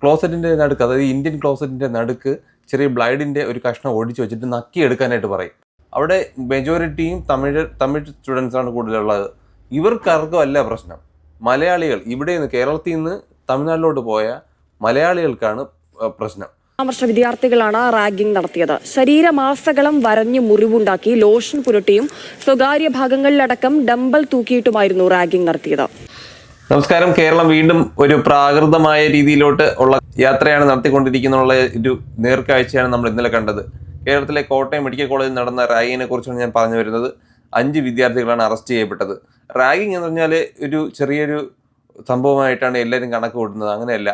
ക്ലോസറ്റിൻ്റെ നടുക്ക്, അതായത് ഇന്ത്യൻ ക്ലോസറ്റിൻ്റെ നടുക്ക് ചെറിയ ബ്ലൈഡിൻ്റെ ഒരു കഷ്ണം ഒടിച്ച് വെച്ചിട്ട് നക്കി എടുക്കാനായിട്ട് പറയും. അവിടെ മെജോറിറ്റിയും തമിഴ് സ്റ്റുഡൻസാണ് കൂടുതലുള്ളത്. ഇവർക്കാർക്കും അല്ല പ്രശ്നം. മലയാളികൾ ഇവിടെ നിന്ന് കേരളത്തിൽ നിന്ന് തമിഴ്നാട്ടിലോട്ട് പോയ മലയാളികൾക്കാണ് പ്രശ്നം. വർഷ വിദ്യാർത്ഥികളാണ് റാഗിംഗ് നടത്തിയത്. ശരീരമാസകലം വരഞ്ഞു മുറിവുണ്ടാക്കി ലോഷൻ പുരട്ടിയും സ്വകാര്യ ഭാഗങ്ങളിലടക്കം ഡംബൽ തൂക്കിയിട്ടുമായിരുന്നു റാഗിംഗ് നടത്തിയത്. നമസ്കാരം. കേരളം വീണ്ടും ഒരു പ്രാകൃതമായ രീതിയിലോട്ട് ഉള്ള യാത്രയാണ് നടത്തിക്കൊണ്ടിരിക്കുന്നുള്ള ഒരു നേർക്കാഴ്ചയാണ് നമ്മൾ ഇന്നലെ കണ്ടത്. കേരളത്തിലെ കോട്ടയം മെഡിക്കൽ കോളേജിൽ നടന്ന റാഗിങ്ങിനെ കുറിച്ചാണ് ഞാൻ പറഞ്ഞു വരുന്നത്. 5 വിദ്യാർത്ഥികളാണ് അറസ്റ്റ് ചെയ്യപ്പെട്ടത്. റാഗിങ് എന്ന് പറഞ്ഞാൽ ഒരു ചെറിയൊരു സംഭവമായിട്ടാണ് എല്ലാവരും കണക്ക് കൂട്ടുന്നത്. അങ്ങനെയല്ല.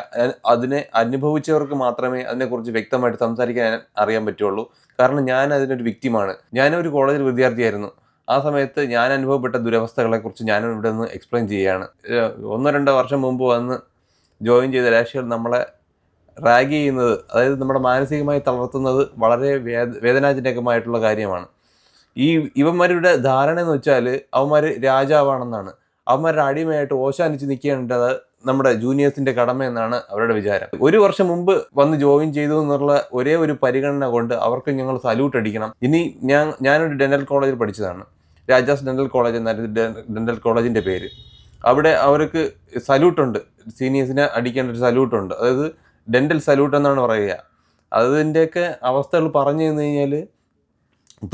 അതിനെ അനുഭവിച്ചവർക്ക് മാത്രമേ അതിനെക്കുറിച്ച് വ്യക്തമായിട്ട് സംസാരിക്കാൻ അറിയാൻ പറ്റുള്ളൂ. കാരണം ഞാൻ അതിനൊരു വിക്റ്റിമാണ്. ഞാനൊരു കോളേജിൽ വിദ്യാർത്ഥിയായിരുന്നു. ആ സമയത്ത് ഞാൻ അനുഭവപ്പെട്ട ദുരവസ്ഥകളെക്കുറിച്ച് ഞാനും ഇവിടെ നിന്ന് എക്സ്പ്ലെയിൻ ചെയ്യുകയാണ്. 1-2 വർഷം മുമ്പ് വന്ന് ജോയിൻ ചെയ്ത രാശികൾ നമ്മളെ റാഗ് ചെയ്യുന്നത്, അതായത് നമ്മുടെ മാനസികമായി തളർത്തുന്നത് വളരെ വേദനാജനകമായിട്ടുള്ള കാര്യമാണ്. ഇവന്മാരുടെ ധാരണ എന്ന് വെച്ചാൽ അവന്മാർ രാജാവാണെന്നാണ്. അവന്മാരുടെ അടിമയായിട്ട് ഓശാനിച്ച് നിൽക്കേണ്ടത് നമ്മുടെ ജൂനിയേഴ്സിന്റെ കടമ എന്നാണ് അവരുടെ വിചാരം. 1 വർഷം മുമ്പ് വന്ന് ജോയിൻ ചെയ്തു എന്നുള്ള ഒരേ ഒരു പരിഗണന കൊണ്ട് അവർക്ക് ഞങ്ങൾ സല്യൂട്ട് അടിക്കണം. ഇനി ഞാനൊരു ഡെന്റൽ കോളേജിൽ പഠിച്ചതാണ്. രാജാസ് ഡെന്റൽ കോളേജ് എന്നായിരുന്നു ഡെന്റൽ കോളേജിന്റെ പേര്. അവിടെ അവർക്ക് സല്യൂട്ടുണ്ട്, സീനിയേഴ്സിനെ അടിക്കേണ്ട ഒരു സല്യൂട്ടുണ്ട്. അതായത് ഡെന്റൽ സല്യൂട്ട് എന്നാണ് പറയുക. അതിൻ്റെയൊക്കെ അവസ്ഥകൾ പറഞ്ഞു തന്നു കഴിഞ്ഞാൽ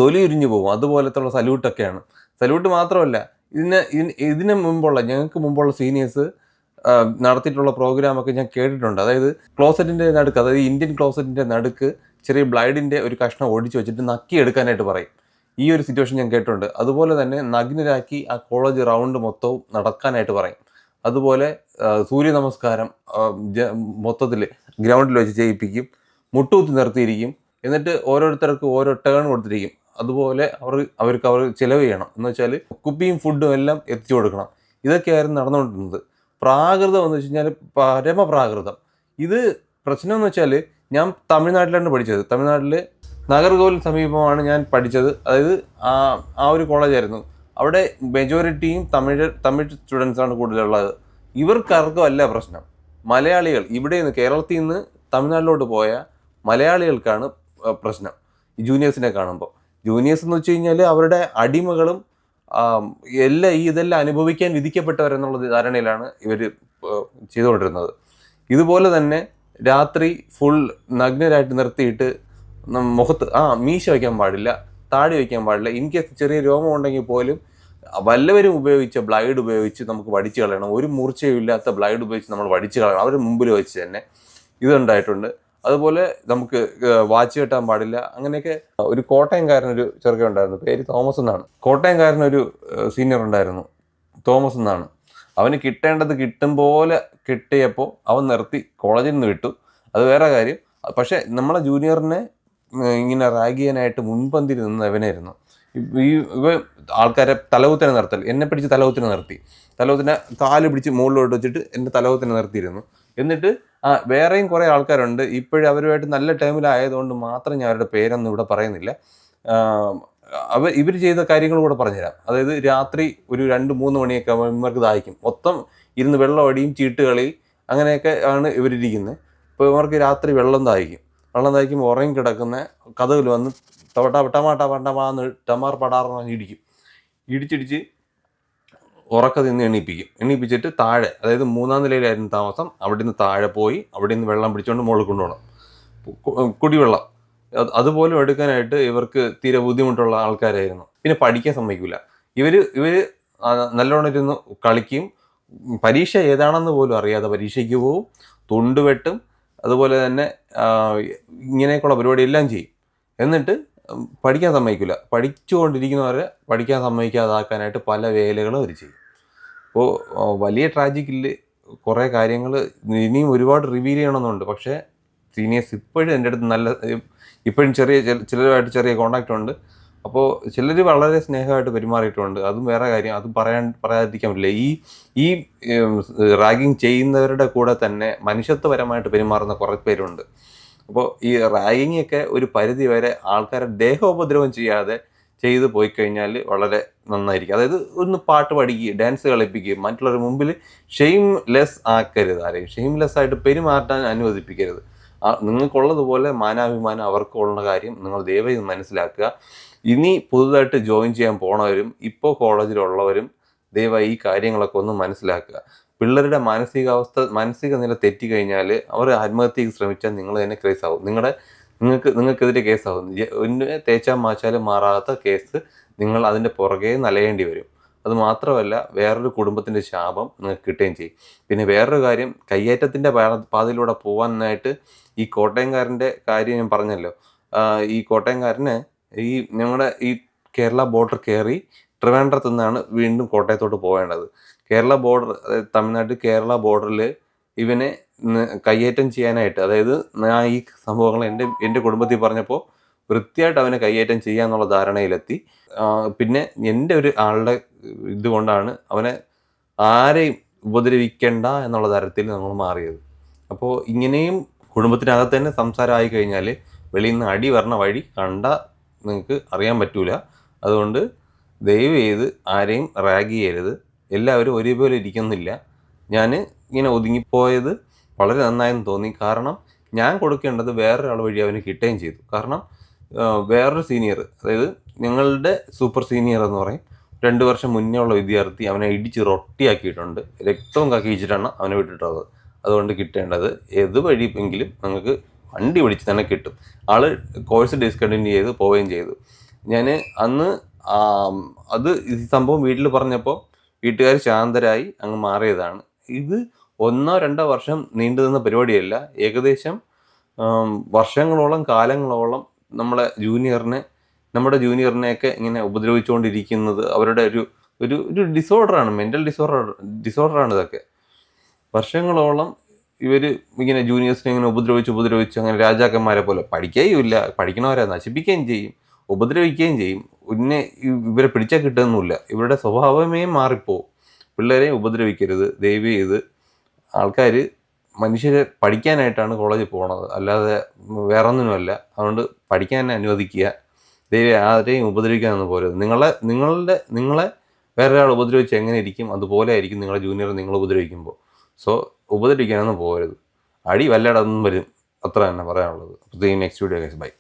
തൊലി ഉരിഞ്ഞു പോകും. അതുപോലത്തുള്ള സല്യൂട്ടൊക്കെയാണ്. സല്യൂട്ട് മാത്രമല്ല, ഇതിന് മുമ്പുള്ള ഞങ്ങൾക്ക് മുമ്പുള്ള സീനിയേഴ്സ് നടത്തിയിട്ടുള്ള പ്രോഗ്രാമൊക്കെ ഞാൻ കേട്ടിട്ടുണ്ട്. അതായത് ക്ലോസറ്റിൻ്റെ നടുക്ക്, അതായത് ഇന്ത്യൻ ക്ലോസറ്റിൻ്റെ നടുക്ക് ചെറിയ ബ്ലൈഡിൻ്റെ ഒരു കഷ്ണം ഒടിച്ച് വെച്ചിട്ട് നക്കി എടുക്കാനായിട്ട് പറയും. ഈ ഒരു സിറ്റുവേഷൻ ഞാൻ കേട്ടിട്ടുണ്ട്. അതുപോലെ തന്നെ നഗ്നരാക്കി ആ കോളേജ് റൗണ്ട് മൊത്തവും നടക്കാനായിട്ട് പറയും. അതുപോലെ സൂര്യ നമസ്കാരം മൊത്തത്തിൽ ഗ്രൗണ്ടിൽ വെച്ച് ചെയ്യിപ്പിക്കും. മുട്ടുകുത്തി നിർത്തിയിരിക്കും. എന്നിട്ട് ഓരോരുത്തർക്ക് ഓരോ ടേൺ കൊടുത്തിരിക്കും. അതുപോലെ അവർക്ക് ചിലവ് ചെയ്യണം. എന്ന് വെച്ചാൽ കുപ്പിയും ഫുഡും എല്ലാം എത്തിച്ചു കൊടുക്കണം. ഇതൊക്കെയായിരുന്നു നടന്നുകൊണ്ടിരുന്നത്. പ്രാകൃതം എന്ന് വെച്ച് കഴിഞ്ഞാൽ പരമപ്രാകൃതം. ഇത് പ്രശ്നം എന്ന് വെച്ചാൽ ഞാൻ തമിഴ്നാട്ടിലാണ് പഠിച്ചത്. തമിഴ്നാട്ടിൽ നാഗർകോവിൽ സമീപമാണ് ഞാൻ പഠിച്ചത്. അതായത് ആ ഒരു കോളേജായിരുന്നു. അവിടെ മെജോറിറ്റിയും തമിഴ് സ്റ്റുഡൻസാണ് കൂടുതലുള്ളത്. ഇവർക്കാർക്കും അല്ല പ്രശ്നം. മലയാളികൾ ഇവിടെ നിന്ന് കേരളത്തിൽ നിന്ന് തമിഴ്നാട്ടിലോട്ട് പോയ മലയാളികൾക്കാണ് പ്രശ്നം. ഈ ജൂനിയേഴ്സിനെ കാണുമ്പോൾ, ജൂനിയേഴ്സ് എന്ന് വെച്ച് കഴിഞ്ഞാൽ അവരുടെ അടിമകളും ഇതെല്ലാം അനുഭവിക്കാൻ വിധിക്കപ്പെട്ടവരെന്നുള്ള ധാരണയിലാണ് ഇവർ ചെയ്തുകൊണ്ടിരുന്നത്. ഇതുപോലെ തന്നെ രാത്രി ഫുൾ നഗ്നരായിട്ട് നിർത്തിയിട്ട് മുഖത്ത് മീശ വയ്ക്കാൻ പാടില്ല, താടി വയ്ക്കാൻ പാടില്ല. ഇൻ കേസ് ചെറിയ രോമം ഉണ്ടെങ്കിൽ പോലും വല്ലവരും ഉപയോഗിച്ച ബ്ലൈഡ് ഉപയോഗിച്ച് നമുക്ക് വടിച്ചു കളയണം. ഒരു മൂർച്ചയും ഇല്ലാത്ത ബ്ലൈഡ് ഉപയോഗിച്ച് നമ്മൾ വടിച്ചു കളയണം. അവർ മുമ്പിൽ വെച്ച് തന്നെ ഇതുണ്ടായിട്ടുണ്ട്. അതുപോലെ നമുക്ക് വാച്ച് കെട്ടാൻ പാടില്ല. അങ്ങനെയൊക്കെ. ഒരു കോട്ടയംകാരനൊരു ചെറുക്കൻ ഉണ്ടായിരുന്നു, പേര് തോമസ് എന്നാണ്. കോട്ടയംകാരനൊരു സീനിയർ ഉണ്ടായിരുന്നു, തോമസ് എന്നാണ്. അവന് കിട്ടേണ്ടത് കിട്ടും പോലെ കിട്ടിയപ്പോൾ അവൻ നിർത്തി, കോളേജിൽ നിന്ന് വിട്ടു. അത് വേറെ കാര്യം. പക്ഷേ നമ്മളെ ജൂനിയറിനെ ഇങ്ങനെ റാഗ് ചെയ്യാനായിട്ട് മുൻപന്തിയിൽ നിന്നവനായിരുന്നു. ഇവ ആൾക്കാരെ തലകുത്തിനെ നിർത്തൽ, എന്നെ പിടിച്ച് തലകുത്തിനെ നിർത്തി. തലകുത്തിനെ കാല് പിടിച്ച് മുകളിലോട്ട് വെച്ചിട്ട് എൻ്റെ തലകുത്തിനെ നിർത്തിയിരുന്നു. എന്നിട്ട് വേറെയും കുറേ ആൾക്കാരുണ്ട്. ഇപ്പോഴും അവരുമായിട്ട് നല്ല ടൈമിലായതുകൊണ്ട് മാത്രം ഞാൻ അവരുടെ പേരൊന്നും ഇവിടെ പറയുന്നില്ല. ഇവർ ചെയ്ത കാര്യങ്ങൾ കൂടെ പറഞ്ഞുതരാം. അതായത് രാത്രി ഒരു 2-3 മണിയൊക്കെ ഇവർക്ക് ദാഹിക്കും. മൊത്തം ഇരുന്ന് വെള്ളമടിയും ചീട്ടുകളി അങ്ങനെയൊക്കെ ആണ് ഇവരിരിക്കുന്നത്. ഇപ്പോൾ ഇവർക്ക് രാത്രി വെള്ളം ദാഹിക്കും. ഉറങ്ങി കിടക്കുന്ന കഥകൾ വന്ന് ടമാന്ന് ടമാർ പടാർന്ന് ഇടിച്ചിടിച്ച് ഉറക്ക നിന്ന് എണീപ്പിച്ചിട്ട് താഴെ, അതായത് 3-ാം നിലയിലായിരുന്നു താമസം. അവിടെ നിന്ന് താഴെ പോയി അവിടെ നിന്ന് വെള്ളം പിടിച്ചുകൊണ്ട് മുകളിൽ കൊണ്ടുപോകണം, കുടിവെള്ളം. അതുപോലും എടുക്കാനായിട്ട് ഇവർക്ക് തീരെ ബുദ്ധിമുട്ടുള്ള ആൾക്കാരായിരുന്നു. പിന്നെ പഠിക്കാൻ സമ്മതിക്കില്ല. ഇവർ നല്ലോണം ഇരുന്ന് കളിക്കും. പരീക്ഷ ഏതാണെന്ന് പോലും അറിയാതെ പരീക്ഷയ്ക്ക് പോവും, തൊണ്ടുവെട്ടും. അതുപോലെ തന്നെ ഇങ്ങനെയൊക്കെയുള്ള പരിപാടി എല്ലാം ചെയ്യും. എന്നിട്ട് പഠിക്കാൻ സമ്മതിക്കില്ല. പഠിച്ചുകൊണ്ടിരിക്കുന്നവരെ പഠിക്കാൻ സമ്മതിക്കാതാക്കാനായിട്ട് പല വേലകളും അവർ ചെയ്യും. അപ്പോൾ വലിയ ട്രാജിക്കിൽ കുറേ കാര്യങ്ങൾ ഇനിയും ഒരുപാട് റിവീൽ ചെയ്യണമെന്നുണ്ട്. പക്ഷേ സീനിയേഴ്സ് ഇപ്പോഴും എൻ്റെ അടുത്ത് ഇപ്പോഴും ചിലരുമായിട്ട് ചെറിയ കോണ്ടാക്റ്റ് ഉണ്ട്. അപ്പോൾ ചിലർ വളരെ സ്നേഹമായിട്ട് പെരുമാറിയിട്ടുണ്ട്. അതും വേറെ കാര്യം. അതും പറയാതിരിക്കാൻ പറ്റില്ല. ഈ റാഗിങ് ചെയ്യുന്നവരുടെ കൂടെ തന്നെ മനുഷ്യത്വപരമായിട്ട് പെരുമാറുന്ന കുറേ പേരുണ്ട്. അപ്പോൾ ഈ റാഗിങ് ഒക്കെ ഒരു പരിധി വരെ ആൾക്കാരെ ദേഹോപദ്രവം ചെയ്യാതെ ചെയ്ത് പോയി കഴിഞ്ഞാൽ വളരെ നന്നായിരിക്കും. അതായത് ഒന്ന് പാട്ട് പഠിക്കുക, ഡാൻസ് കളിപ്പിക്കുക, മറ്റുള്ളവരുടെ മുമ്പിൽ ഷെയിംലെസ് ആക്കരുത്. ആരെയും ഷെയിംലെസ് ആയിട്ട് പെരുമാറ്റാൻ അനുവദിപ്പിക്കരുത്. നിങ്ങൾക്കുള്ളതുപോലെ മാനാഭിമാനം അവർക്കുള്ള കാര്യം നിങ്ങൾ ദയവായി മനസ്സിലാക്കുക. ഇനി പുതുതായിട്ട് ജോയിൻ ചെയ്യാൻ പോണവരും ഇപ്പോൾ കോളേജിലുള്ളവരും ദയവായി ഈ കാര്യങ്ങളൊക്കെ ഒന്ന് മനസ്സിലാക്കുക. പിള്ളേരുടെ മാനസിക നില തെറ്റിക്കഴിഞ്ഞാൽ അവർ ആത്മഹത്യക്ക് ശ്രമിച്ചാൽ നിങ്ങൾ തന്നെ കേസാവും. നിങ്ങൾക്കെതിരെ കേസാവും. തേച്ചാൽ മാച്ചാലും മാറാത്ത കേസ് നിങ്ങൾ അതിൻ്റെ പുറകെ നലയേണ്ടി വരും. അത് മാത്രമല്ല, വേറൊരു കുടുംബത്തിൻ്റെ ശാപം നിങ്ങൾക്ക് കിട്ടുകയും ചെയ്യും. പിന്നെ വേറൊരു കാര്യം, കയ്യേറ്റത്തിൻ്റെ പാതയിലൂടെ പോകാനായിട്ട് ഈ കോട്ടയംകാരൻ്റെ കാര്യം ഞാൻ പറഞ്ഞല്ലോ. ഈ കോട്ടയംകാരന് ഞങ്ങളുടെ ഈ കേരള ബോർഡർ കയറി ട്രിവാൻഡ്രത്തു നിന്നാണ് വീണ്ടും കോട്ടയത്തോട്ട് പോകേണ്ടത്. കേരള ബോർഡർ, അതായത് തമിഴ്നാട്ടിൽ കേരള ബോർഡറിൽ ഇവനെ കയ്യേറ്റം ചെയ്യാനായിട്ട്, അതായത് ഞാൻ ഈ സംഭവങ്ങൾ എൻ്റെ കുടുംബത്തിൽ പറഞ്ഞപ്പോൾ വൃത്തിയായിട്ട് അവനെ കയ്യേറ്റം ചെയ്യാന്നുള്ള ധാരണയിലെത്തി. പിന്നെ എൻ്റെ ഒരു ആളുടെ ഇതുകൊണ്ടാണ് അവനെ ആരെയും ഉപദ്രവിക്കേണ്ട എന്നുള്ള തരത്തിൽ നമ്മൾ മാറിയത്. അപ്പോൾ ഇങ്ങനെയും കുടുംബത്തിനകത്ത് തന്നെ സംസാരമായി കഴിഞ്ഞാൽ വെളിയിൽ നിന്ന് അടി വരണ വഴി കണ്ടാൽ നിങ്ങൾക്ക് അറിയാൻ പറ്റൂല. അതുകൊണ്ട് ദയവ് ചെയ്ത് ആരെയും റാഗ് ചെയ്യരുത്. എല്ലാവരും ഒരേപോലെ ഇരിക്കുന്നില്ല. ഞാൻ ഇങ്ങനെ ഒതുങ്ങിപ്പോയത് വളരെ നന്നായെന്ന് തോന്നി. കാരണം ഞാൻ കൊടുക്കേണ്ടത് വേറൊരാൾ വഴി അവന് കിട്ടുകയും ചെയ്തു. കാരണം വേറൊരു സീനിയർ, അതായത് ഞങ്ങളുടെ സൂപ്പർ സീനിയർ എന്ന് പറയും, 2 വർഷം മുന്നേ ഉള്ള വിദ്യാർത്ഥി അവനെ ഇടിച്ച് റൊട്ടിയാക്കിയിട്ടുണ്ട്. രക്തവും കക്കിച്ചിട്ടാണ് അവനെ വിട്ടിട്ടുള്ളത്. അതുകൊണ്ട് കിട്ടേണ്ടത് ഏത് വഴിയെങ്കിലും നിങ്ങൾക്ക് വണ്ടി പിടിച്ച് തന്നെ കിട്ടും. ആള് കോഴ്സ് ഡിസ്കണ്ടിന്യൂ ചെയ്ത് പോവുകയും ചെയ്തു. ഞാൻ അന്ന് ഈ സംഭവം വീട്ടിൽ പറഞ്ഞപ്പോൾ വീട്ടുകാർ ശാന്തരായി അങ്ങ് മാറിയതാണ്. ഇത് 1-2 വർഷം നീണ്ടു നിന്ന പരിപാടിയല്ല. ഏകദേശം വർഷങ്ങളോളം കാലങ്ങളോളം നമ്മുടെ ജൂനിയറിനെയൊക്കെ ഇങ്ങനെ ഉപദ്രവിച്ചുകൊണ്ടിരിക്കുന്നത് അവരുടെ ഒരു ഡിസോർഡറാണ്, മെൻ്റൽ ഡിസോർഡറാണ് ഇതൊക്കെ. വർഷങ്ങളോളം ഇവർ ഇങ്ങനെ ജൂനിയേഴ്സിനെ ഇങ്ങനെ ഉപദ്രവിച്ച് അങ്ങനെ രാജാക്കന്മാരെ പോലെ പഠിക്കുകയുമില്ല, പഠിക്കണവരെ നശിപ്പിക്കുകയും ചെയ്യും, ഉപദ്രവിക്കുകയും ചെയ്യും. പിന്നെ ഇവരെ പിടിച്ചാൽ കിട്ടുന്നില്ല. ഇവരുടെ സ്വഭാവമേ മാറിപ്പോവും. പിള്ളേരെ ഉപദ്രവിക്കരുത് ദയവ് ചെയ്ത്. ആൾക്കാർ മനുഷ്യരെ പഠിക്കാനായിട്ടാണ് കോളേജിൽ പോണത്, അല്ലാതെ വേറെ ഒന്നിനുമല്ല. അതുകൊണ്ട് പഠിക്കാൻ അനുവദിക്കുക. ദയവ് ആരെയും ഉപദ്രവിക്കാനൊന്നും പോരുത്. നിങ്ങളെ വേറൊരാൾ ഉപദ്രവിച്ച് എങ്ങനെ ഇരിക്കും അതുപോലെ ആയിരിക്കും നിങ്ങളുടെ ജൂനിയർ നിങ്ങൾ ഉപദ്രവിക്കുമ്പോൾ. സോ ഉപദ്രവിക്കാനൊന്നും പോകരുത്. അടി വല്ലയിടൊന്നും വരും. അത്ര തന്നെ പറയാനുള്ളത്. Next video guys, by.